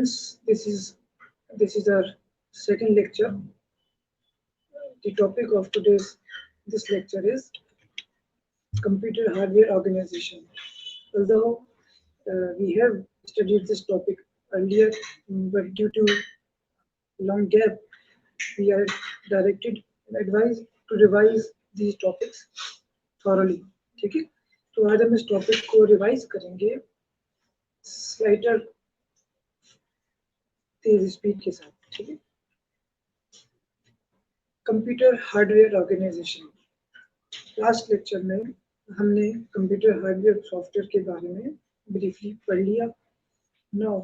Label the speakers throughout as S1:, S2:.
S1: students, this is our second lecture. The topic of today's this lecture is computer hardware organization. Although we have studied this topic earlier, but due to long gap, we are directed and advised to revise these topics thoroughly. ठीक है? तो आज हम इस topic को revise करेंगे slider तेज speed के साथ. ठीक है? Computer hardware organization. Last lecture में हमने कंप्यूटर हार्डवेयर सॉफ्टवेयर के बारे में ब्रीफली पढ़ लिया. Now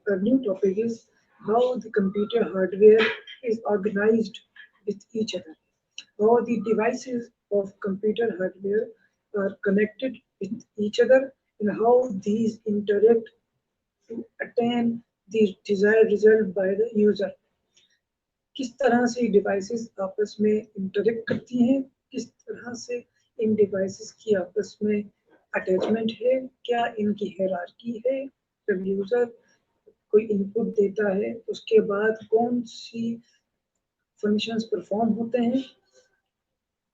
S1: the new topic is how the computer hardware is organized with each other, how the devices of computer hardware are connected with each other, and how these interact to attain the desired result by the user. किस तरह से devices आपस में interact करती हैं, किस तरह से इन डिवाइसेस की आपस में अटैचमेंट है, क्या इनकी हायरार्की है, जब यूजर कोई इनपुट देता है उसके बाद कौन सी फंक्शंस परफॉर्म होते हैं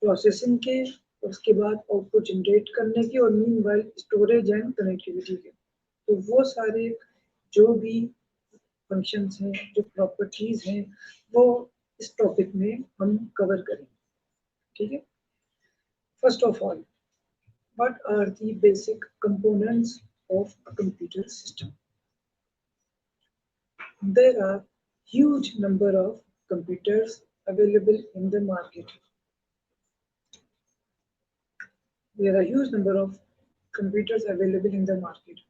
S1: प्रोसेसिंग के, उसके बाद आउटपुट जनरेट करने की, और मीनवाइल स्टोरेज एंड कनेक्टिविटी के. तो वो सारे जो भी फंक्शंस हैं, जो प्रॉपर्टीज हैं, वो इस टॉपिक में हम कवर करेंगे. ठीक है? First of all, what are the basic components of a computer system? There are huge number of computers available in the market. There are huge number of computers available in the market.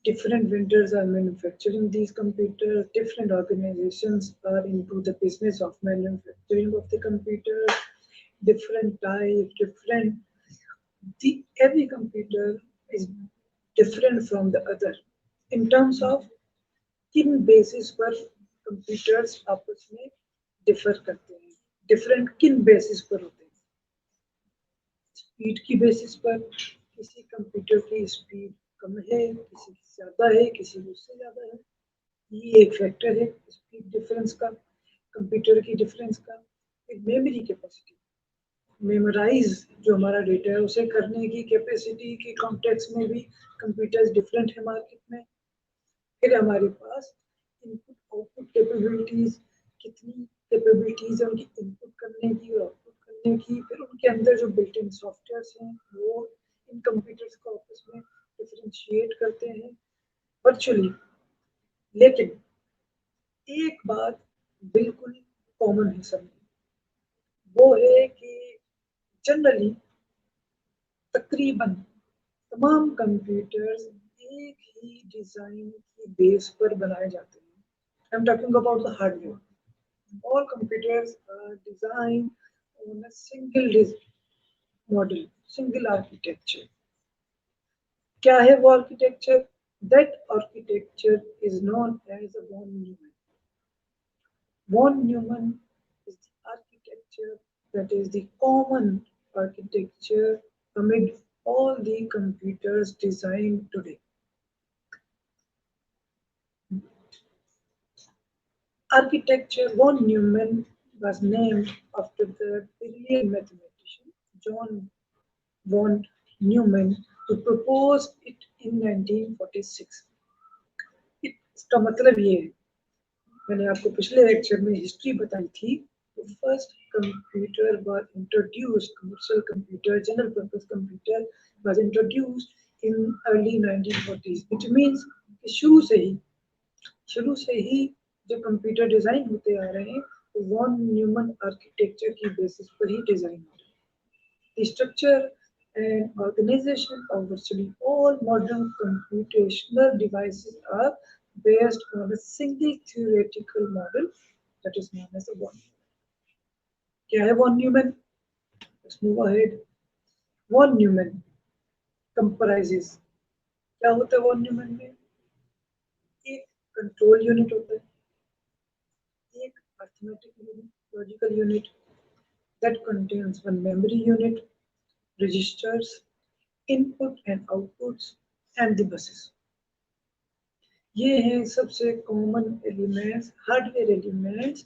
S1: Different vendors are manufacturing these computers. Different organizations are into the business of manufacturing of the computers. Different types, different. Every computer is different from the other in terms of किन basis पर computers आपस में differ करते हैं, different किन basis पर होते हैं. स्पीड की बेसिस पर किसी कंप्यूटर की स्पीड कम है, किसी की ज्यादा है, किसी की उससे ज्यादा है. ये एक फैक्टर है स्पीड डिफरेंस का, कंप्यूटर की डिफरेंस का. एक मेमोरी कैपेसिटी, मेमोराइज जो हमारा डेटा है उसे करने की कैपेसिटी के कॉन्टेक्स्ट में भी कंप्यूटर्स डिफरेंट है मार्केट में. फिर हमारे पास इनपुट आउटपुट कैपेबिलिटीज, कितनी कैपेबिलिटीज है उनकी इनपुट करने की और आउटपुट करने की. फिर उनके अंदर जो बिल्ट इन सॉफ्टवेयर्स हैं वो इन कंप्यूटर्स को आपस में डिफरेंशिएट करते हैं वर्चुअली. लेकिन एक बात बिल्कुल कॉमन है सब में, वो है कि जनरली तकरीबन तमाम कंप्यूटर्स एक ही डिजाइन की बेस पर बनाए जाते हैं. I am talking about the hardware. All computers are designed on a single model, single architecture. क्या है वो architecture? That architecture is known as a von Neumann. Von Neumann is the architecture that is the common architecture amid all the computers designed today. Architecture von Neumann was named after the brilliant mathematician John von Neumann, who proposed it in 1946. इसका मतलब ये है, मैंने आपको पिछले lecture में history बताई थी. तो first computer was introduced, commercial computer, general purpose computer was introduced in early 1940s. It means कि शुरू से ही जो कंप्यूटर डिजाइन होते आ रहे हैं वो वॉन न्यूमन आर्किटेक्चर की बेसिस पर ही डिजाइन हो रहे हैं. The structure and organization of virtually all modern computational devices are based on a single theoretical model that is known as a von Neumann. क्या है von Neumann? Let's move ahead. Von Neumann comprises, क्या होता है von Neumann में? एक control unit होता है, एक arithmetic unit, logical unit that contains one memory unit, registers, input and outputs, and the buses. ये हैं सबसे common elements, hardware elements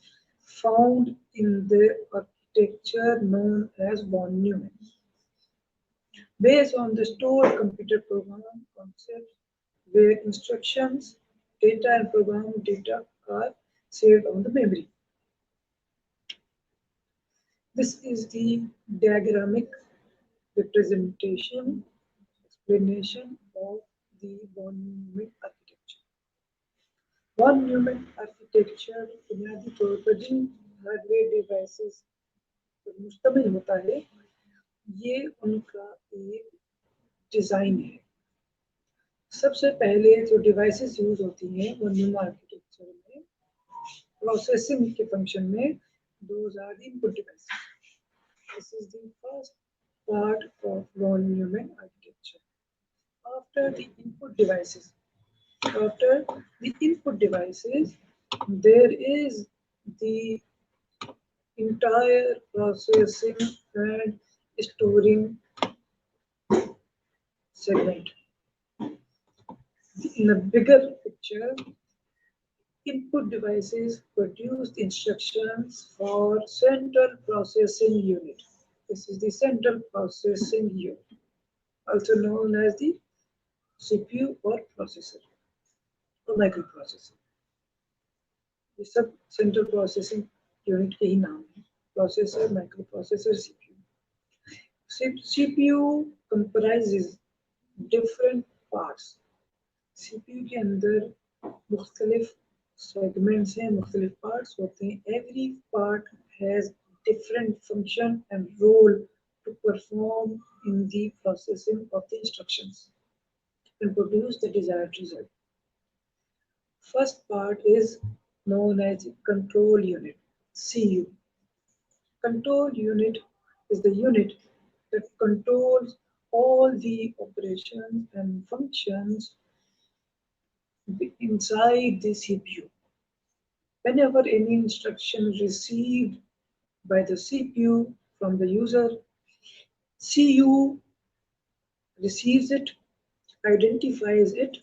S1: found in the architecture known as von Neumann. Based on the stored computer program concept where instructions, data and program data are saved on the memory. This is the diagrammic representation, explanation of the von Neumann architecture. Von Neumann architecture बुनियादी तौर पर जिन hardware devices पर मुश्तमिल होता है, ये उनका एक डिजाइन है। सबसे पहले जो डिवाइसेस यूज होती हैं वो न्यूमन आर्किटेक्चर में प्रोसेसिंग के फंक्शन में those are the input devices. This is the first part of von Neumann architecture. After the input devices, there is the entire processing and storing segment. In a bigger picture, input devices produce the instructions for central processing unit. This is the central processing unit, also known as the CPU or processor or microprocessor. ये सब central processing unit के ही नाम हैं, processor, microprocessor, CPU. CPU comprises different parts. CPU के अंदर मुख्तलिफ segments हैं, मुख्तलिफ parts होते हैं. Every part has different function and role to perform in the processing of the instructions and produce the desired result. First part is known as control unit, CU. Control unit is the unit that controls all the operations and functions inside the CPU. Whenever any instruction received by the CPU from the user, CU receives it, identifies it,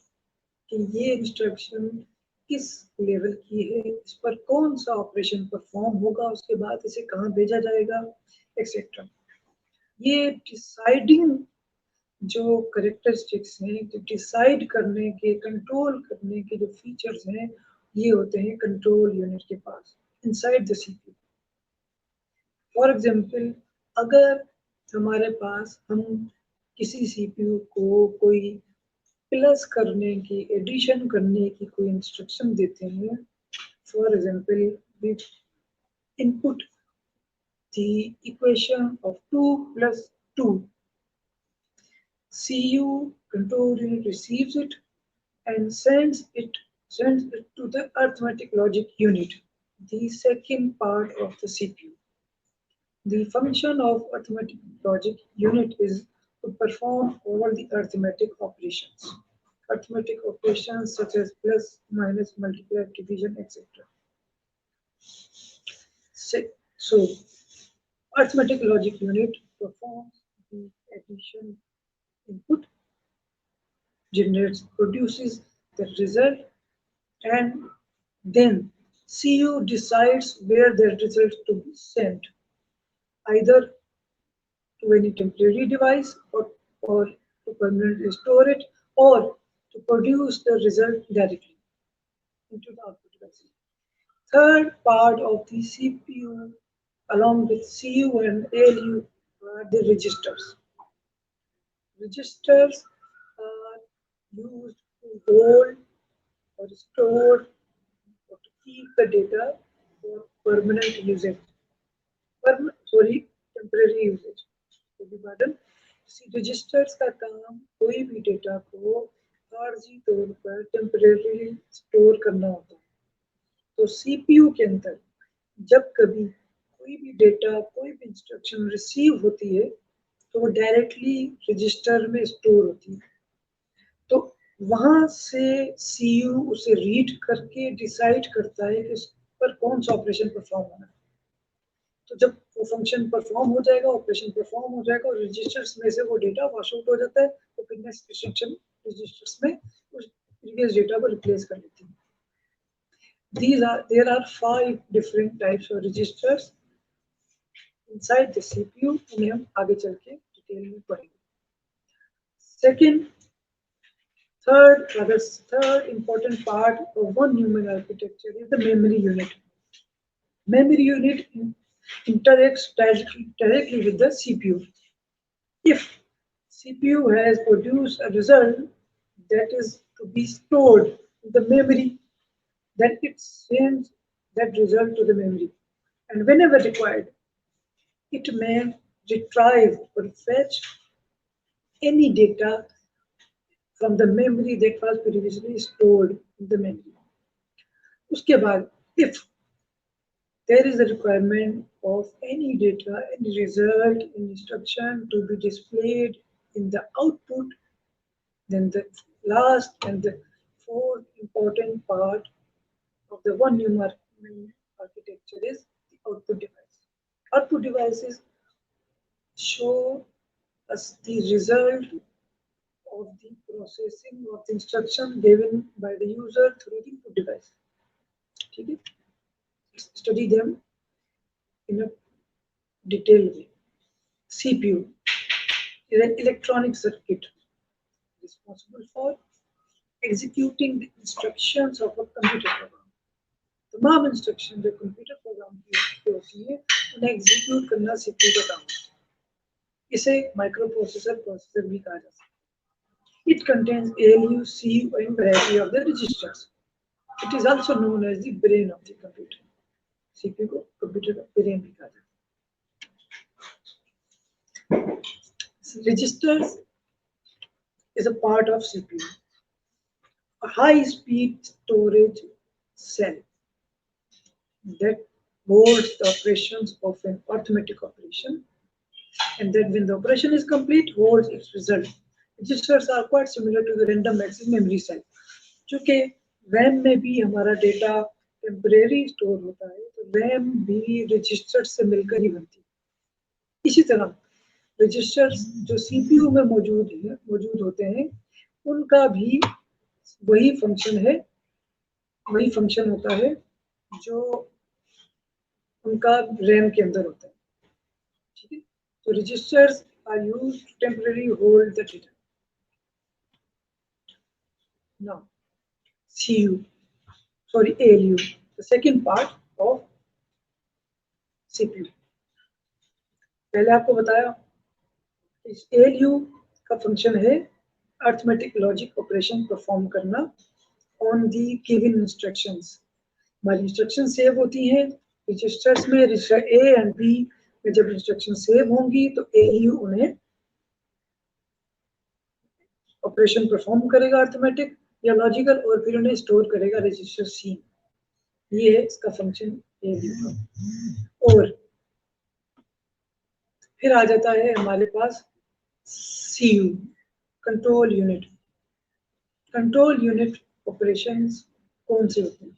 S1: कि ये instruction किस level की है, इस पर कौन सा operation perform होगा, उसके बाद इसे कहाँ भेजा जाएगा, एक्सेट्रा. ये डिसाइडिंग जो करेक्टरिस्टिक्स हैं, जो डिसाइड करने के, कंट्रोल करने के जो फीचर्स हैं, ये होते हैं कंट्रोल यूनिट के पास inside the CPU. For example, अगर हमारे पास हम किसी सीपीयू को कोई प्लस करने की, एडिशन करने की कोई इंस्ट्रक्शन देते हैं, for example we input the equation of 2 + 2. CU control unit receives it and sends it to the arithmetic logic unit, the second part of the CPU. The function of arithmetic logic unit is to perform all the arithmetic operations. Arithmetic operations such as plus, minus, multiply, division, etc. So, arithmetic logic unit performs the addition input, produces the result, and then CU decides where the result to be sent, either to any temporary device or to permanently store it, or to produce the result directly into the output device. Third part of the CPU along with CU and ALU are the registers. Registers are used to hold or store or to keep the data for permanent usage. Temporary usage. Registers का काम कोई भी data को आर्जी तौर पर temporary store करना होता है. तो सीपीयू के अंदर जब कभी कोई भी डेटा, कोई भी इंस्ट्रक्शन रिसीव होती है, तो वो डायरेक्टली रजिस्टर में स्टोर होती है. तो वहां से सीयू उसे रीड करके डिसाइड करता है कि उस पर कौन सा ऑपरेशन परफॉर्म होना है. तो जब वो फंक्शन परफॉर्म हो जाएगा, ऑपरेशन परफॉर्म हो जाएगा और रजिस्टर्स में से वो डेटा वॉश आउट हो जाता है, तो फिर नेक्स्ट इंस्ट्रक्शन रजिस्टर्स में उस प्रीवियस डेटा को रिप्लेस कर लेती है। There are 5 different types of registers inside the CPU, उन्हें हम आगे चल के डिटेल में पढ़ेंगे. The third important part of one human architecture is the memory unit. Memory unit interacts directly with the CPU. If CPU has produced a result that is to be stored in the memory, then it sends that result to the memory. And whenever required, it may retrieve or fetch any data from the memory that was previously stored in the memory. Uske baad, if there is a requirement of any data, any result, any instruction to be displayed in the output, then the last and the fourth important part of the one human architecture is the output device. Output devices show us the result of the processing of the instruction given by the user through the input device. Okay? Study them in a detailed way. CPU is an electronic circuit responsible for executing the instructions of a computer program. तमाम instruction जो computer program की होती है उन्हें execute करना CPU का काम है. इसे माइक्रो प्रोसेसर भी कहा जाता है. It contains ALU, CPU and variety of the registers. It is also known as the brain of the computer. CPU को कंप्यूटर का ब्रेन भी कहा जाता है. Registers is a part of CPU. A high-speed storage cell that holds the operations of an arithmetic operation, and that when the operation is complete, holds its result. Registers are quite similar to the random access memory cell. चूँकि RAM में भी हमारा data temporary store होता है, तो RAM भी register से मिलकर ही बनती है. इसी तरह रजिस्टर्स जो CPU में मौजूद होते हैं, उनका भी वही फंक्शन होता है जो उनका RAM के अंदर होता है. ठीक है. So registers are used to temporarily hold the data. Now, ALU, the second part of CPU. पहले आपको बताया इस ALU का फंक्शन है अरिथमेटिक लॉजिक ऑपरेशन परफॉर्म करना ऑन दी गिवन इंस्ट्रक्शंस. हमारी इंस्ट्रक्शन सेव होती हैं रजिस्टर्स में. रजिस्टर A एंड B में जब इंस्ट्रक्शन सेव होंगी तो ALU उन्हें ऑपरेशन परफॉर्म करेगा अरिथमेटिक या लॉजिकल और फिर उन्हें स्टोर करेगा रजिस्टर C. ये है इसका फंक्शन ALU का. और फिर आ जाता है हमारे पास CU, control unit. Control unit operations कौन से होते हैं?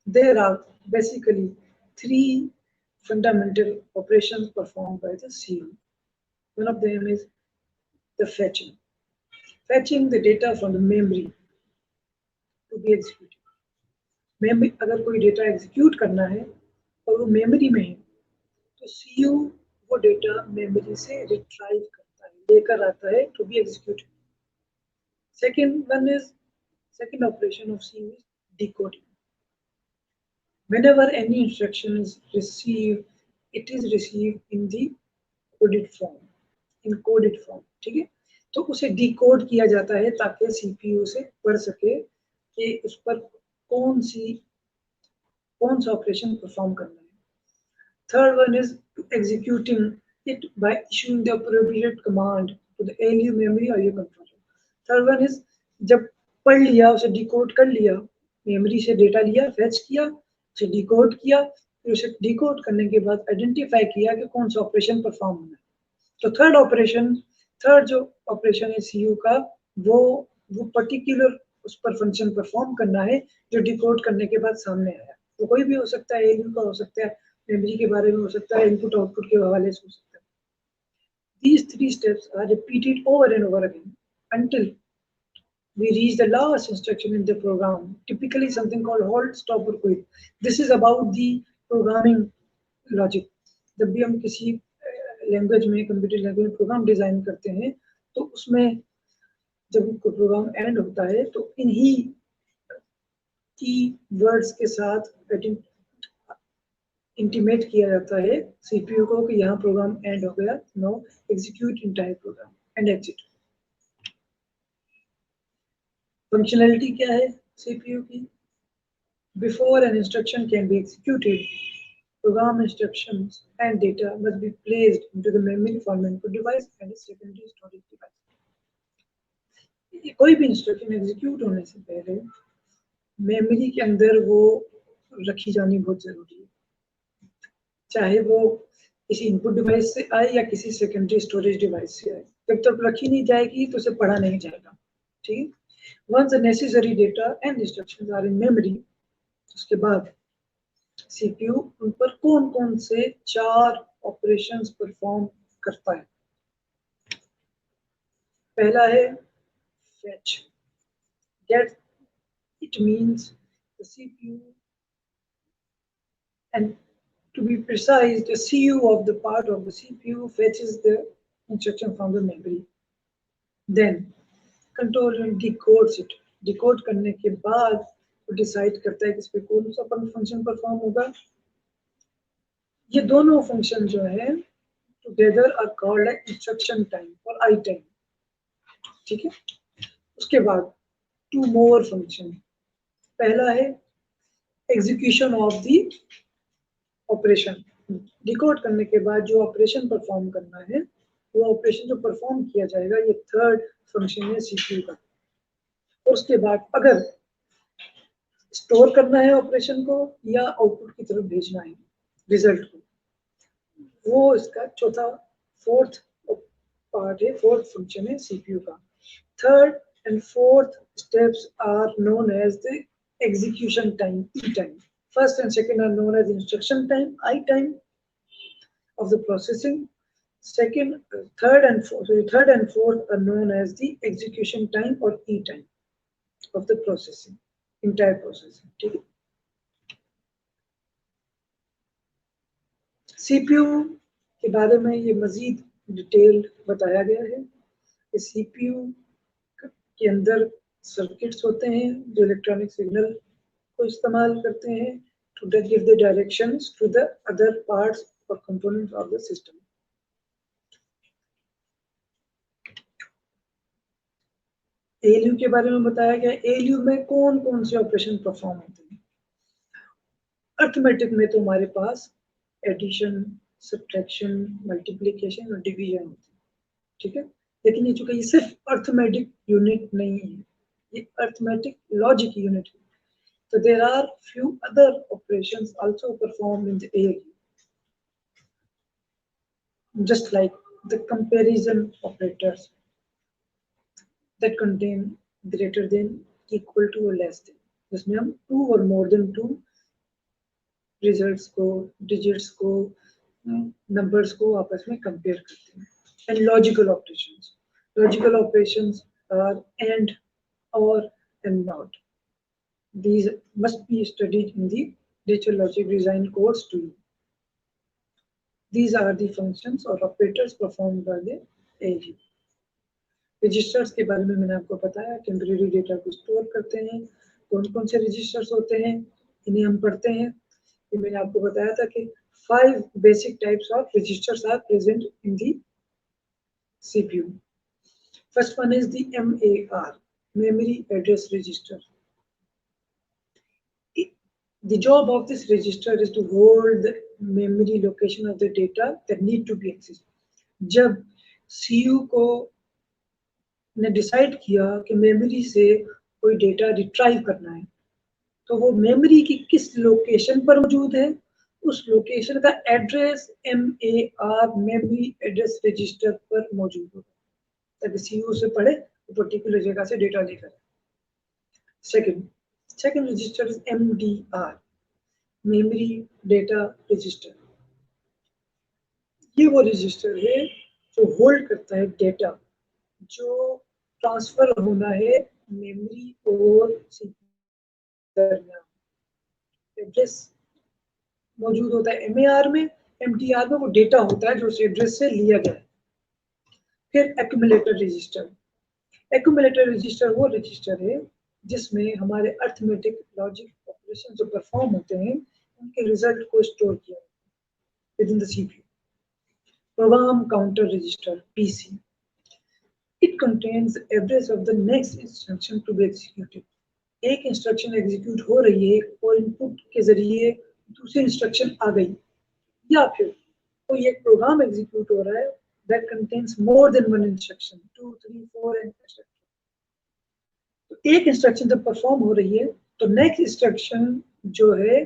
S1: There are basically 3 fundamental operations performed by the CU. One of them is the fetching the data from the memory to be executed. Memory अगर कोई डेटा एग्जीक्यूट करना है और वो मेमोरी में है तो CU वो डेटा मेमोरी से रिट्राइव करता है, लेकर आता है to be executed. Second operation of CU is decoding. Whenever any instruction is received, it is received in the encoded form. ठीक है. तो उसे डिकोड किया जाता है ताकि CPU से पढ़ सके कि उस पर कौन सा ऑपरेशन परफॉर्म करना है. Third one is executing it by issuing the appropriate command to the ALU memory or your controller. Third one is जब पढ़ लिया उसे डिकोड कर लिया, मेमोरी से डेटा लिया, फेच किया, उसे डिकोड किया, फिर उसे डिकोड करने के बाद आइडेंटिफाई किया कि कौन सा ऑपरेशन परफॉर्म होना है. तो थर्ड जो ऑपरेशन है CU का वो पर्टिकुलर उस पर फंक्शन परफॉर्म करना है जो डिकोड करने के बाद सामने आया. तो कोई भी हो सकता है, ALU का हो सकता है, मेमोरी के बारे में हो सकता है, इनपुट आउटपुट के हवाले से हो सकता है. These 3 steps are repeated over and over again until we reach the last instruction in the program, typically something called halt, stop or quit. This is about the programming logic. जब भी हम किसी लैंग्वेज में, computer language में programme design करते हैं, तो उसमें जब कोई प्रोग्राम एंड होता है तो इन्हीं की वर्ड्स के साथ इंटीमेट किया जाता है सीपीयू को कि यहाँ प्रोग्राम एंड हो गया, no execute entire program and exit. Functionality क्या है सीपीयू की? Before an instruction can be executed, program instructions and data must be placed into the memory for input device and its secondary storage device. कोई भी instruction execute होने से पहले memory के अंदर वो रखी जानी बहुत जरूरी है, चाहे वो किसी इनपुट डिवाइस से आए या किसी सेकेंडरी स्टोरेज डिवाइस से आए। जब तक रखी नहीं जाएगी तो उसे पढ़ा नहीं जाएगा। ठीक, once the necessary data and instructions are in memory, उसके बाद सीपीयू उन पर कौन कौन से 4 ऑपरेशंस परफॉर्म करता है। पहला है fetch. Get, it means the CPU, and to be precise, the CU of the part of the CPU fetches the instruction from the memory. Then control and decodes it. Decode करने के बाद वो decide करता है कि इस पे कौन सा फंक्शन परफॉर्म होगा। ये दोनों फंक्शन जो है together are called instruction time or I time। ठीक है, उसके बाद 2 more function। पहला है execution of the operation. Decode करने के बाद जो ऑपरेशन परफॉर्म करना है, वो ऑपरेशन जो परफॉर्म किया जाएगा, ये थर्ड फंक्शन है सीपीयू का। और उसके बाद अगर स्टोर करना है ऑपरेशन को या आउटपुट की तरफ भेजना है रिजल्ट को, वो इसका चौथा फोर्थ पार्ट है, फोर्थ फंक्शन है सीपीयू का। Third and fourth steps are known as the execution time, E time. First and second are known as instruction time, I time of the processing. Third and fourth are known as the execution time or E time of the processing, entire processing. ठीक है, CPU के बारे में ये मजीद detail बताया गया है। इस CPU के अंदर सर्किट्स होते हैं जो इलेक्ट्रॉनिक सिग्नल को इस्तेमाल करते हैं to give the directions to the other parts or components of the system. ALU के बारे में बताया गया। ALU में कौन कौन से ऑपरेशन परफॉर्म होते हैं? अर्थमेटिक में तो हमारे पास एडिशन, सब्ट्रैक्शन, मल्टीप्लिकेशन और डिवीजन होते हैं। ठीक है, लेकिन ये चूंकि ये सिर्फ अर्थमेटिक यूनिट नहीं है, ये अर्थमेटिक लॉजिक यूनिट है, so there are few other operations also performed in the ALU, just like the comparison operators that contain greater than, equal to or less than, जिसमें हम 2 or more than 2 रिजल्ट्स को, digits को, numbers को आपस में compare करते हैं। And logical operations are and, और, and not. These must be studied in the digital logic design course too. These are the functions or operators performed by the ALU. Registers के बारे में मैंने आपको बताया, टेम्परेरी डेटा को store करते हैं। कौन कौन से रजिस्टर्स होते हैं, इन्हें हम पढ़ते हैं। ये मैंने आपको बताया था कि 5 basic types of registers are present in the CPU. First one is the MAR, Memory Address Register. The job of this register is to hold the memory location of the data that need to be accessed. जब CU को ने decide किया कि memory से कोई data retrieve करना है, तो वो मेमोरी की किस लोकेशन पर मौजूद है, उस लोकेशन का address MAR, memory address register पर मौजूद होगा, ताकि सीयू से पढ़े तो पर्टिकुलर जगह से डेटा लेकर। Second register is MDR, memory data register. ये वो रजिस्टर है जो होल्ड करता है डेटा जो ट्रांसफर होना है मेमोरी और सीपीयू दरमियान एड्रेस मौजूद होता है एमएआर में, एमटीआर में वो डेटा होता है जो उस एड्रेस से लिया गया है। फिर एक्यूमुलेटर रजिस्टर, एक्यूमुलेटर रजिस्टर वो रजिस्टर है जिसमें हमारे अर्थमेटिक लॉजिक ऑपरेशन जो परफॉर्म होते हैं उनके रिजल्ट को स्टोर किया within the CPU. Program counter register PC, it contains address of the next instruction to be executed. एक इंस्ट्रक्शन एग्जीक्यूट हो रही है और इनपुट के जरिए दूसरी इंस्ट्रक्शन आ गई, या फिर कोई एक प्रोग्राम एग्जीक्यूट हो रहा है that contains more than one instruction, 2, 3, 4 and etc. तो एक इंस्ट्रक्शन जब परफॉर्म हो रही है तो नेक्स्ट इंस्ट्रक्शन जो है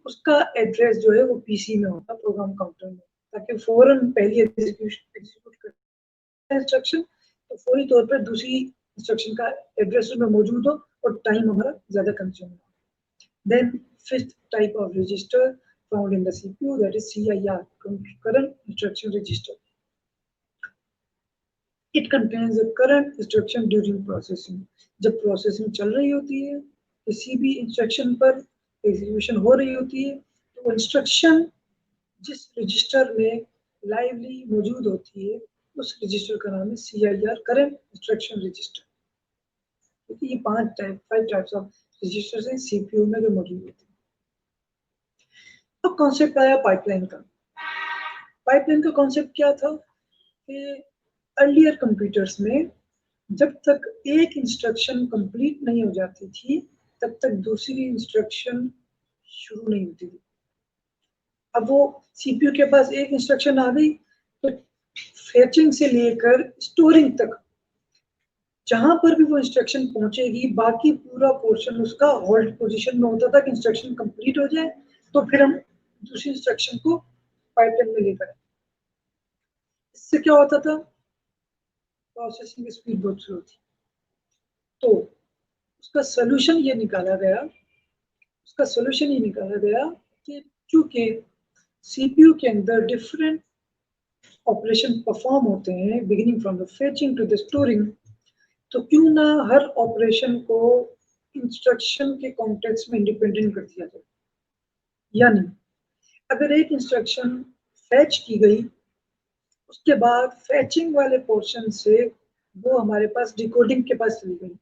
S1: उसका एड्रेस जो है वो पीसी में होता है, प्रोग्राम काउंटर में, ताकि फौरन पहली एग्जीक्यूट कर इंस्ट्रक्शन तो फौरी तौर पर दूसरी इंस्ट्रक्शन का एड्रेस उसमें मौजूद हो और टाइम हमारा ज्यादा कंज्यूम हो। Then fifth type of register found in the CPU, that is CIR, current instruction register. It contains the current instruction during processing. जब प्रोसेसिंग चल रही होती है, किसी भी इंस्ट्रक्शन पर एग्जीक्यूशन हो रही होती है, तो वो इंस्ट्रक्शन जिस रजिस्टर में लाइवली मौजूद होती है उस रजिस्टर का नाम है CIR, करंट इंस्ट्रक्शन रजिस्टर। क्योंकि ये 5 टाइप्स ऑफ रजिस्टर्स हैं सीपीयू में जो मौजूद होते हैं। अब कॉन्सेप्ट आया पाइपलाइन का। पाइपलाइन का कॉन्सेप्ट क्या था कि अर्लियर कंप्यूटर्स में जब तक एक इंस्ट्रक्शन कंप्लीट नहीं हो जाती थी तब तक दूसरी इंस्ट्रक्शन शुरू नहीं होती थी। अब वो सीपीयू के पास एक इंस्ट्रक्शन आ गई तो फेचिंग से लेकर स्टोरिंग तक जहां पर भी वो इंस्ट्रक्शन पहुंचेगी बाकी पूरा पोर्शन उसका होल्ड पोजीशन में होता था कि इंस्ट्रक्शन कंप्लीट हो जाए तो फिर हम दूसरी इंस्ट्रक्शन को पाइपलाइन में लेकर। इससे क्या होता था, प्रोसेसिंग स्पीड बहुत स्लो थी। तो उसका सोल्यूशन ये निकाला गया कि चूंकि सीपीयू के अंदर डिफरेंट ऑपरेशन परफॉर्म होते हैं beginning from the fetching to the storing, तो क्यों ना हर ऑपरेशन को इंस्ट्रक्शन के कॉन्टेक्स्ट में इंडिपेंडेंट कर दिया जाए। यानी अगर एक इंस्ट्रक्शन फैच की गई उसके बाद फैचिंग वाले पोर्शन से वो हमारे पास डिकोडिंग के पास चली गई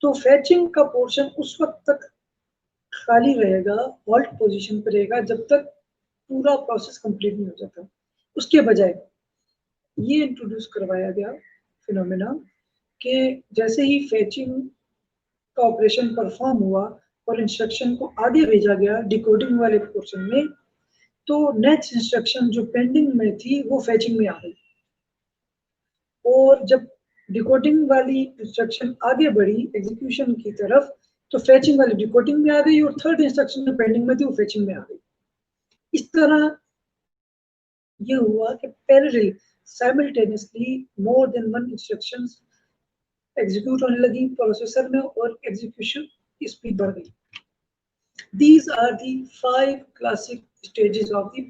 S1: तो फैचिंग का पोर्शन उस वक्त तक खाली रहेगा, होल्ड पोजीशन पर रहेगा जब तक पूरा प्रोसेस कंप्लीट नहीं हो जाता। उसके बजाय ये इंट्रोड्यूस करवाया गया फिनोमेना कि जैसे ही फैचिंग का ऑपरेशन परफॉर्म हुआ और इंस्ट्रक्शन को आगे भेजा गया डिकोडिंग वाले पोर्शन में, तो नेक्स्ट इंस्ट्रक्शन जो पेंडिंग में थी वो फैचिंग में आ गई और जब डिकोडिंग वाली इंस्ट्रक्शन आगे बढ़ी एग्जीक्यूशन की तरफ तो फैचिंग वाली डिकोडिंग में आ गई और थर्ड इंस्ट्रक्शन जो पेंडिंग में थी वो फैचिंग में आ गई। इस तरह ये हुआ कि parallel simultaneously more than one instructions execute होने लगी प्रोसेसर में और एग्जीक्यूशन की स्पीड बढ़ गई। These are the 5 classic stages of the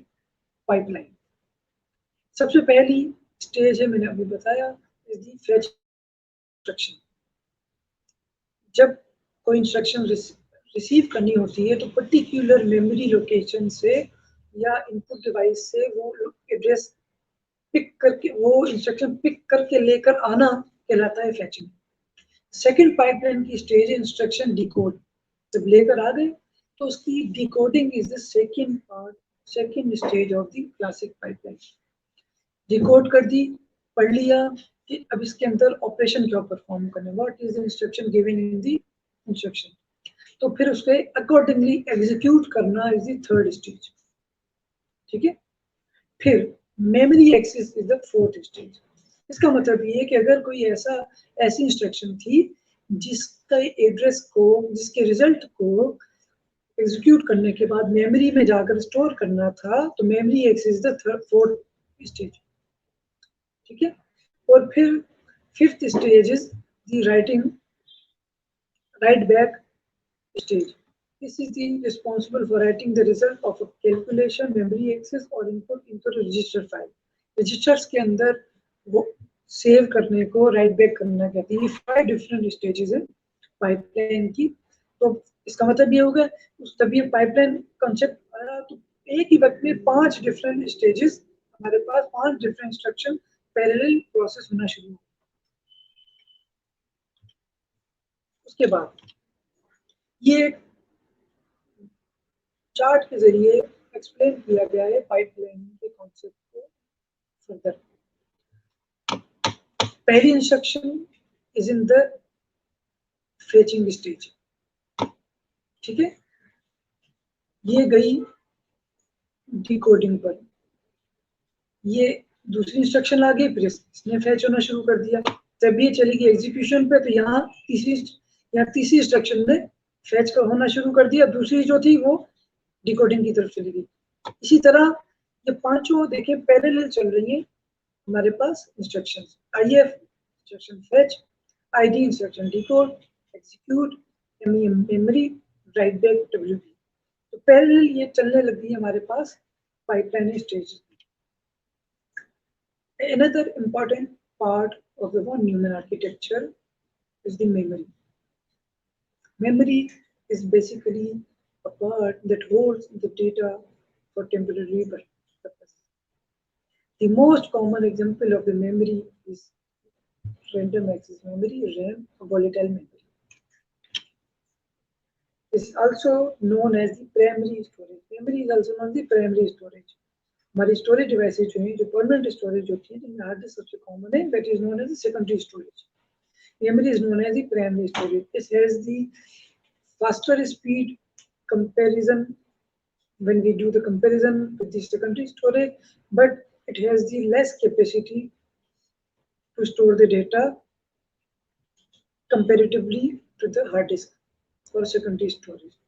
S1: pipeline. सबसे पहली स्टेज है मैंने अभी बताया is the fetch instruction। जब कोई इंस्ट्रक्शन रिसीव करनी होती है तो पर्टिकुलर मेमोरी लोकेशन से या इनपुट डिवाइस से वो एड्रेस पिक करके वो इंस्ट्रक्शन पिक करके लेकर आना कहलाता है फैचिंग। सेकंड पाइपलाइन की स्टेज है इंस्ट्रक्शन डिकोड। जब लेकर आ गए तो उसकी decoding is the second stage of the classic pipeline. Decode कर दी, पढ़ लिया कि अब इसके अंदर ऑपरेशन क्या परफॉर्म करना है, what is the instruction given in the instruction, तो फिर उसके अकॉर्डिंगली एग्जीक्यूट करना इज द थर्ड स्टेज। ठीक है, फिर memory access is the fourth stage. इसका मतलब ये है कि अगर कोई ऐसी इंस्ट्रक्शन थी जिसके रिजल्ट को एग्जीक्यूट करने के बाद मेमोरी में जाकर स्टोर करना था तो memory access the fourth stage. ठीक है, और फिर fifth stage is the write back stage. This is responsible for writing the result of a calculation, memory access or input into the register file. Registers के अंदर वो save करने को right back करना कहते हैं। ये 5 डिफरेंट स्टेजेस है पाइपलाइन की। तो इसका मतलब ये हो गया, तब ये पाइपलाइन कॉन्सेप्ट आया तो एक ही वक्त में 5 डिफरेंट स्टेजेस, हमारे पास 5 डिफरेंट इंस्ट्रक्शन पैरेलल प्रोसेस होना शुरू हुआ। उसके बाद ये चार्ट के जरिए एक्सप्लेन किया गया है पाइपलाइन के कॉन्सेप्ट को फर्दर। पहली instruction is in the fetching stage, ठीक है, ये गई डिकोडिंग पर। ये दूसरी इंस्ट्रक्शन आ गई, फिर इसने फैच होना शुरू कर दिया। जब ये चली गई एग्जीक्यूशन पे तो यहाँ तीसरी इंस्ट्रक्शन ने फैच का होना शुरू कर दिया, दूसरी जो थी वो डिकोडिंग की तरफ चली गई। इसी तरह ये पांचों देखें पैरेलल चल रही है हमारे पास instruction. IF instruction fetch, ID instruction decode, execute, memory, write back, WB। तो पैरेलल ये चलने लगी हमारे पास pipeline stage. Another important part of the von Neumann architecture is the memory. Memory is basically a part that holds the data for temporary purpose. The most common example of the memory is random access memory, RAM, or volatile memory. This is also known as the primary storage. Memory is also known as the primary storage. हमारी storage devices जो है, जो permanent storage होती है, जिनमें hard disk सबसे common है, that is known as the secondary storage. Memory is known as the primary storage. This has the faster speed comparison when we do the comparison with the secondary storage, but it has the less capacity to store the data comparatively to the hard disk or secondary storage.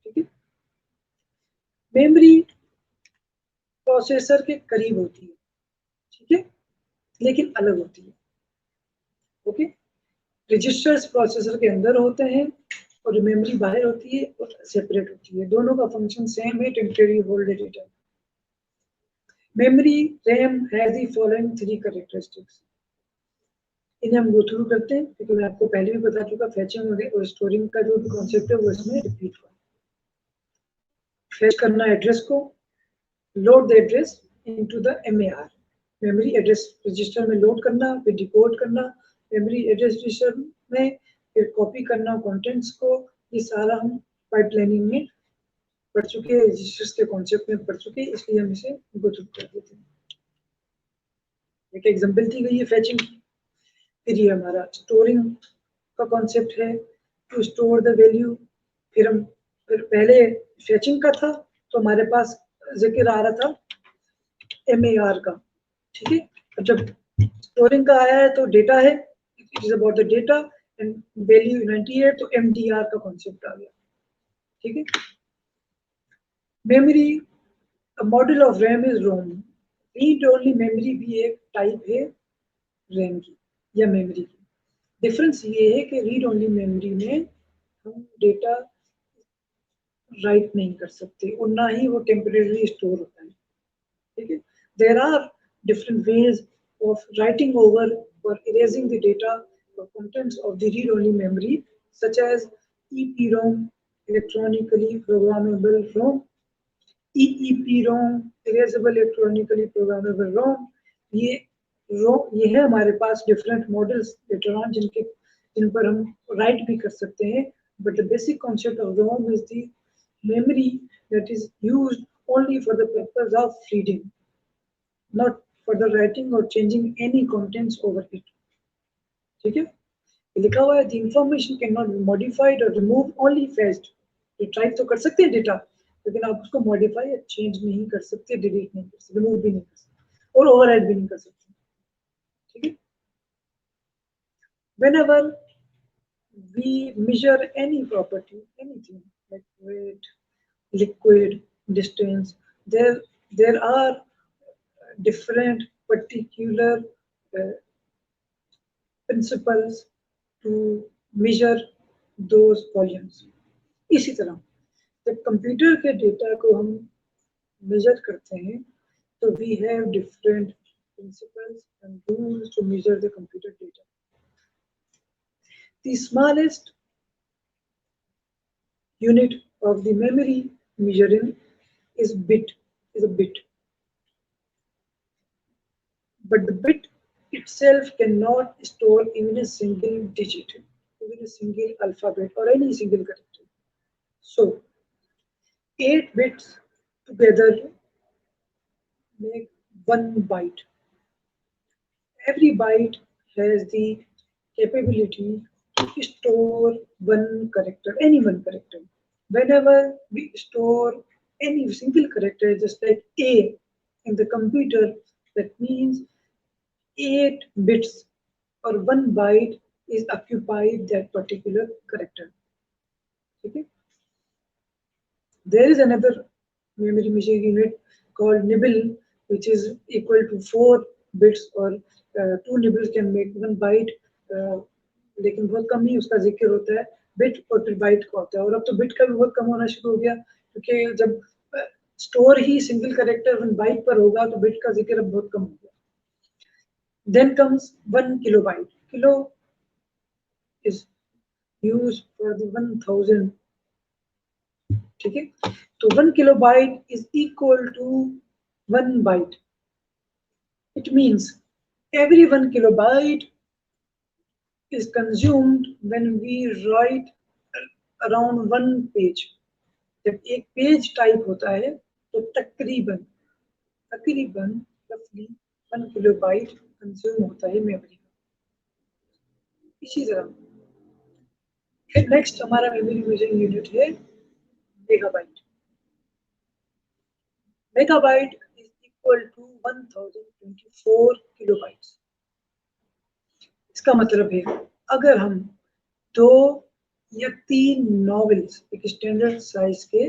S1: ठीक है, memory processor के करीब होती है, ठीक है, लेकिन अलग होती है. ओके, रजिस्टर्स प्रोसेसर के अंदर होते हैं और मेमोरी बाहर होती है और सेपरेट होती है. दोनों का फंक्शन सेम है, temporary hold data. Memory RAM has the following 3 characteristics. इन्हें हम गो थ्रू करते हैं क्योंकि मैं आपको पहले भी बता चुका, फैचिंग और स्टोरिंग का जो भी कॉन्सेप्ट है वो इसमें रिपीट हुआ. फैच करना एड्रेस को, load the address into the MAR, memory address register में लोड करना, फिर डिकोड करना मेमोरी एड्रेस रजिस्टर में, फिर कॉपी करना कंटेंट्स को. ये सारा हम पाइपलाइनिंग में पढ़ चुके हैं, रजिस्टर्स के कॉन्सेप्ट में पढ़ चुके हैं, इसलिए हम इसे गो थ्रू कर देते हैं. एक एग्जांपल दी गई है फैचिंग. फिर ये हमारा स्टोरिंग का कॉन्सेप्ट है, टू स्टोर द वैल्यू. फिर पहले फैचिंग का था तो हमारे पास जिक्र आ रहा था MAR का, ठीक है. अब जब स्टोरिंग का आया है तो डेटा है, it is about the data and value 98, तो MDR का कॉन्सेप्ट आ गया, ठीक है. Memory, a model of RAM is ROM. Read only memory भी एक टाइप है रैम की या मेमोरी की. डिफरेंस ये है कि रीड ओनली मेमोरी में हम डेटा राइट नहीं कर सकते और ना ही वो टेम्परेरी स्टोर होता है, ठीक है. There are different ways of writing over और erasing the data or contents of the read-only memory, such as EPROM, electronically programmable ROM, EEPROM, erasable electronically programmable ROM. ये है हमारे पास डिफरेंट मॉडल्स लेटर ऑन जिन पर हम right भी कर सकते हैं. But the basic concept of ROM is the memory that is used only for the purpose of reading, not for the writing or changing any contents over it. ठीक है, लिखा हुआ है the information can not be modified और remove, only fetched. Retrieve तो कर सकते हैं डेटा, लेकिन आप उसको मॉडिफाई या चेंज नहीं कर सकते, डिलीट नहीं कर सकते, रिमूव भी नहीं कर सकते और ओवरराइड भी नहीं कर सकते, ठीक है. whenever we measure any property, anything like weight, liquid, distance, there are different particular principles to measure those volumes. इसी तरह जब कंप्यूटर के डेटा को हम मेजर करते हैं तो we have different principles and rules to measure the computer data. The smallest unit of the memory measuring is a bit, but the bit itself cannot store even a single digit, even a single alphabet or any single character. So 8 bits together make 1 byte. Every byte has the capability to store one character, any one character. Whenever we store any single character, just like A in the computer, that means 8 bits or 1 byte is occupied that particular character. Okay? There is another memory machine unit called nibble, which is equal to 4 bits or 2 nibbles can make 1 byte. लेकिन बहुत कम ही उसका जिक्र होता है bit और फिर bite का होता है और अब तो बिट का भी बहुत कम होना शुरू हो गया क्योंकि जब स्टोर ही सिंगल कैरेक्टर 1 बाइट पर होगा तो बिट का जिक्र अब बहुत कम हो गया. Then comes 1 kilobyte. Kilo is used for the 1000. ठीक है तो 1 kilobyte is equal to 1 byte. It means every 1 kilobyte is consumed when we write around one page. जब एक पेज टाइप होता है तो तकरीबन तकरीबन रफली 1 किलोबाइट कंज्यूम होता है मेमोरी का. इसी तरह फिर नेक्स्ट हमारा मेमोरी मेजरिंग यूनिट है megabyte. Megabyte is equal to 1024 kilobytes. इसका मतलब है अगर हम 2 या 3 नॉवेल्स एक स्टैंडर्ड साइज के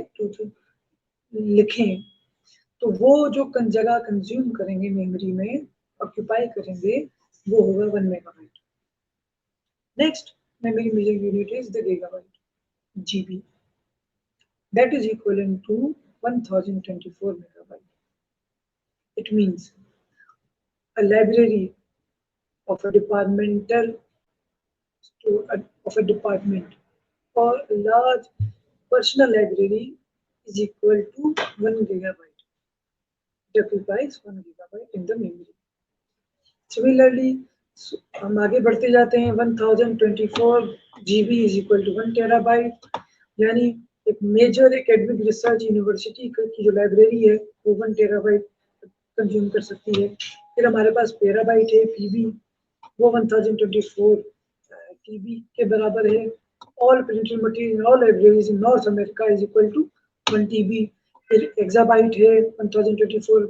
S1: लिखें तो वो जो जगह कंज्यूम करेंगे मेमोरी में ऑक्यूपाई करेंगे वो होगा 1 megabyte. Next memory measuring unit is the gigabyte, GB. That is equivalent to 1024 megabyte. It means a library of a departmental of a department or a large personal library is equal to 1 gigabyte. It occupies 1 gigabyte in the memory. Similarly, हम आगे बढ़ते जाते हैं 1024 GB is equal to 1 terabyte. यानी एक major academic research university की जो library है वो 1 टेराबाइट कंज्यूम कर सकती है. फिर हमारे पास पेराबाइट है पीबी वो 1024 टीबी के बराबर है. All printed material in all libraries in North America is equal to 1 TB. फिर एक्साबाइट है 1024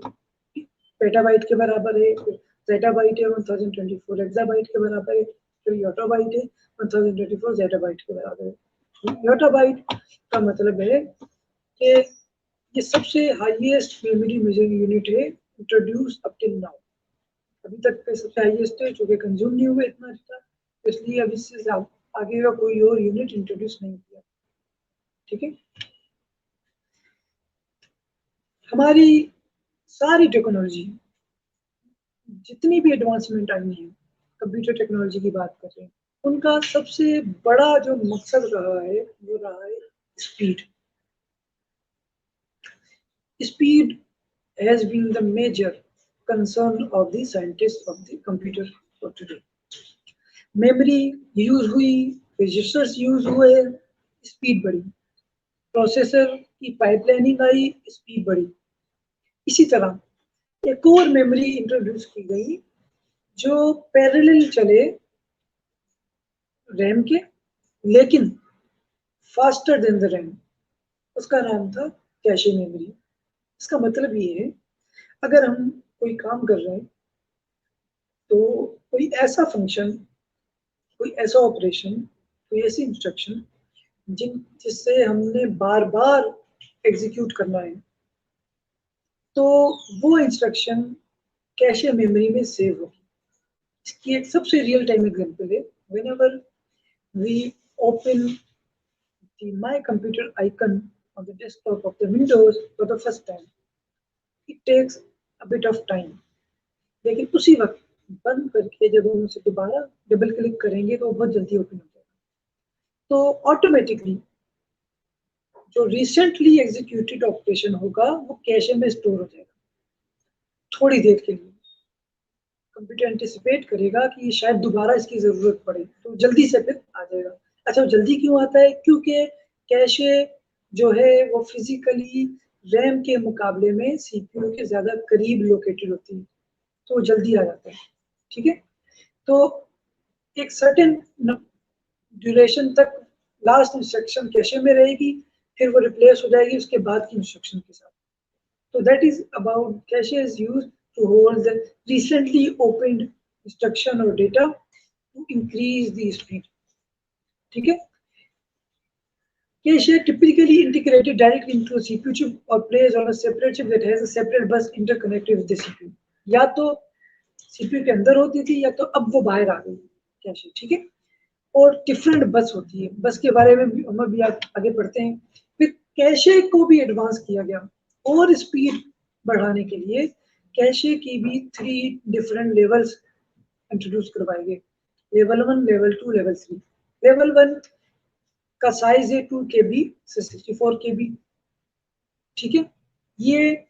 S1: पेटाबाइट के बराबर है. फिर जेटाबाइट है 1024 एक्साबाइट के बराबर है. फिर योटाबाइट है 1024 जेटाबाइट के बराबर है. योटाबाइट का मतलब है कि ये सबसे हाईएस्ट मेमोरी मेजरिंग यूनिट है इंट्रोड्यूस अप टिल नाउ. अभी तक के सबसे हाईएस्ट है जो कि कंज्यूम नहीं हुए इतना डेटा, इसलिए अब इससे आगे का कोई और यूनिट इंट्रोड्यूस नहीं किया. ठीक है. हमारी सारी टेक्नोलॉजी जितनी भी एडवांसमेंट आई है कंप्यूटर टेक्नोलॉजी की बात कर रहे हैं उनका सबसे बड़ा जो मकसद रहा है वो रहा है speed. Speed has been the major concern of the scientists of the computer for today. Memory use हुई, रजिस्टर्स यूज हुए, स्पीड बढ़ी. प्रोसेसर की पाइपलाइनिंग आई, स्पीड बढ़ी. इसी तरह एक और मेमोरी इंट्रोड्यूस की गई जो पैरेलल चले रैम के लेकिन फास्टर देन द रैम. उसका नाम था कैशे मेमोरी. इसका मतलब ये है अगर हम कोई काम कर रहे हैं तो कोई ऐसा फंक्शन, कोई ऐसा ऑपरेशन, कोई ऐसी इंस्ट्रक्शन जिससे हमने बार बार एग्जीक्यूट करना है तो वो इंस्ट्रक्शन कैशे मेमोरी में सेव होगी. इसकी एक सबसे रियल टाइम एग्जांपल है whenever we open the my computer icon on the desktop of the Windows for the first time. It takes a bit of time लेकिन उसी वक्त बंद करके जब हम उसे दोबारा डबल क्लिक करेंगे तो बहुत जल्दी ओपन हो जाएगा। तो ऑटोमेटिकली जो रिसेंटली एग्जीक्यूटेड ऑपरेशन होगा वो कैशे में स्टोर हो जाएगा थोड़ी देर के लिए। कंप्यूटर एंटिसिपेट करेगा कि शायद दोबारा इसकी जरूरत पड़े तो जल्दी से फिर आ जाएगा। अच्छा, जल्दी क्यों आता है? क्योंकि कैशे जो है वो फिजिकली रैम के मुकाबले में सीपीयू के ज्यादा करीब लोकेटेड होती है, तो जल्दी आ जाता है। ठीक है, तो एक सर्टेन ड्यूरेशन तक लास्ट इंस्ट्रक्शन कैशे में रहेगी, फिर वो रिप्लेस हो जाएगी उसके बाद की इंस्ट्रक्शन के साथ। So that is about cache is used to hold the recently opened instruction or data to increase the speed. ठीक है, cache typically integrated directly into a CPU chip or placed on a separate chip that has a separate bus interconnected with the CPU. या तो CPU के अंदर होती थी या तो अब वो बाहर आ गई कैशे। ठीक है, और डिफरेंट बस होती है, बस के बारे में हम अभी आगे पढ़ते हैं। फिर कैशे को भी एडवांस किया गया और स्पीड बढ़ाने के लिए कैशे की भी 3 डिफरेंट लेवल्स इंट्रोड्यूस करवाए गए, लेवल 1, लेवल 2, लेवल 3। लेवल 1 का साइज है 2 KB से 64 KB। ठीक है, ये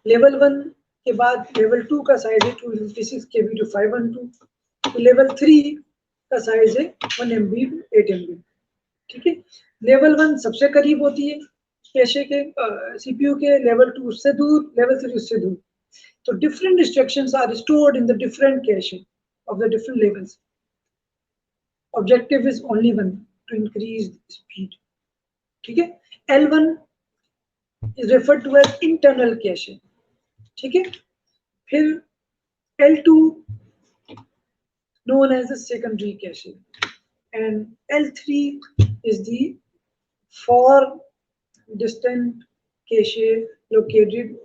S1: लेवल 1 के बाद लेवल 2 का साइज है 256 KB टू 512। तो लेवल 3 का साइज है 1 MB टू 8 MB। ठीक है, लेवल 1 सबसे करीब होती है कैशे के सीपीयू के, लेवल 2 उससे दूर, लेवल 3 उससे दूर। तो different instructions are stored in the different cache of the different levels. Objective is only one, to increase speed. ठीक है, L1 is referred to as internal cache. ठीक है, फिर L2 known as the secondary cache and L3 is the far distant cache located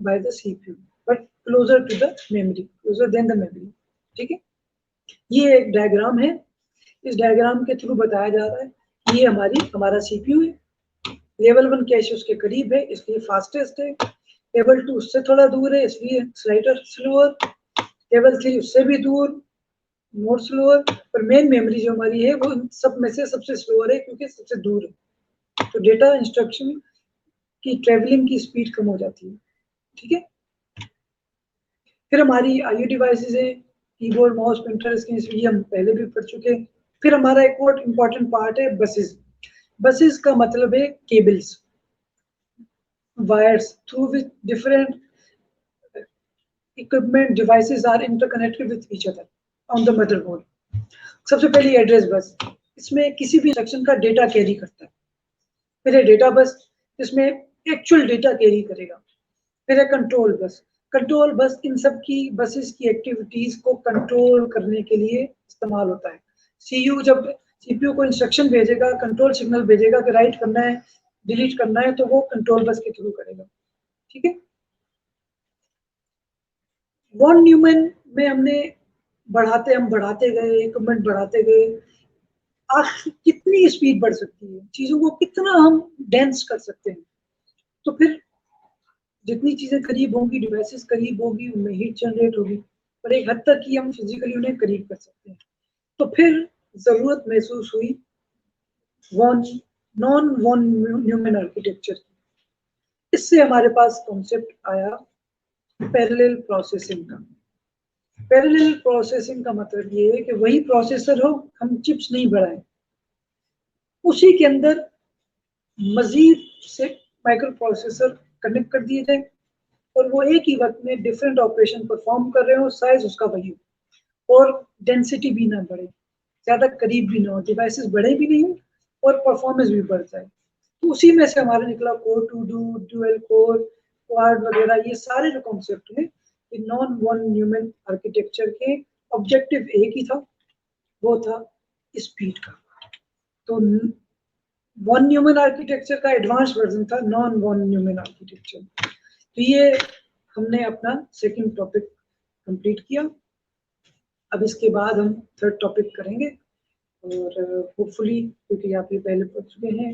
S1: by the CPU but closer to the memory, closer than the memory. ठीक है, ये एक diagram है, इस diagram के थ्रू बताया जा रहा है ये हमारा CPU है, लेवल 1 कैशे उसके करीब है इसलिए फास्टेस्ट है, लेवल 2 उससे थोड़ा दूर है इसलिए स्लाइडर स्लोअर, लेवल 3 उससे भी दूर मोर स्लोअर, पर मेन मेमोरी जो हमारी है वो सब में से सबसे स्लोअर है क्योंकि सबसे दूर है। तो डेटा इंस्ट्रक्शन की ट्रेवलिंग की स्पीड कम हो जाती है। ठीक है, फिर हमारी आईओ डिवाइसेस है, कीबोर्ड, माउस, प्रिंटर, स्क्रीन, ये हम पहले भी पढ़ चुके हैं। फिर हमारा एक और इम्पोर्टेंट पार्ट है बसेस। बसेस का मतलब है cables, wires through which different equipment devices are interconnected with each other on the motherboard. सबसे पहले एड्रेस बस, इसमें किसी भी इंस्ट्रक्शन का डेटा कैरी करता है। फिर है डेटा बस, जिसमें एक्चुअल डेटा कैरी करेगा। फिर है कंट्रोल बस, कंट्रोल बस इन सब की बसेस की एक्टिविटीज को कंट्रोल करने के लिए इस्तेमाल होता है। सीयू जब सीपीयू को इंस्ट्रक्शन भेजेगा, कंट्रोल सिग्नल भेजेगा कि राइट करना है, डिलीट करना है, तो वो कंट्रोल बस के थ्रू करेगा। ठीक है, वॉन न्यूमैन में हम बढ़ाते गए, इक्विपमेंट बढ़ाते गए, आखिर कितनी स्पीड बढ़ सकती है, चीजों को कितना हम डेंस कर सकते हैं। तो फिर जितनी चीजें करीब होंगी, डिवाइसेस करीब होगी, उनमें हीट जनरेट होगी, और एक हद तक ही हम फिजिकली उन्हें करीब कर सकते हैं। तो फिर जरूरत महसूस हुई नॉन वॉन न्यूमैन आर्किटेक्चर की। इससे हमारे पास कॉन्सेप्ट आया पैरेलल प्रोसेसिंग का। पैरेलल प्रोसेसिंग का मतलब ये है कि वही प्रोसेसर हो, हम चिप्स नहीं बढ़ाएं, उसी के अंदर मजीद से माइक्रो प्रोसेसर कनेक्ट कर दिए जाए और वो एक ही वक्त में डिफरेंट ऑपरेशन परफॉर्म कर रहे हो, साइज उसका वही हो और डेंसिटी भी ना बढ़े, ज्यादा करीब भी ना हो, डिवाइसेस बड़े भी नहीं हो और परफॉर्मेंस भी बढ़ जाए। तो उसी में से हमारा निकला core two duo, dual core, quad वगैरह, ये सारे जो कॉन्सेप्ट हैं ये नॉन वन न्यूमैन आर्किटेक्चर के ऑब्जेक्टिव एक ही था, वो था स्पीड का। तो वन न्यूमैन आर्किटेक्चर का एडवांस वर्जन था नॉन वन न्यूमैन आर्किटेक्चर। तो ये हमने अपना सेकंड टॉपिक कंप्लीट किया। अब इसके बाद हम थर्ड टॉपिक करेंगे और होपफुली, क्योंकि आप ये पहले पढ़ चुके हैं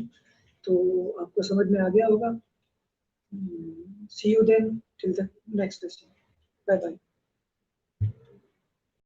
S1: तो आपको समझ में आ गया होगा। See you then till the next lesson. Bye bye.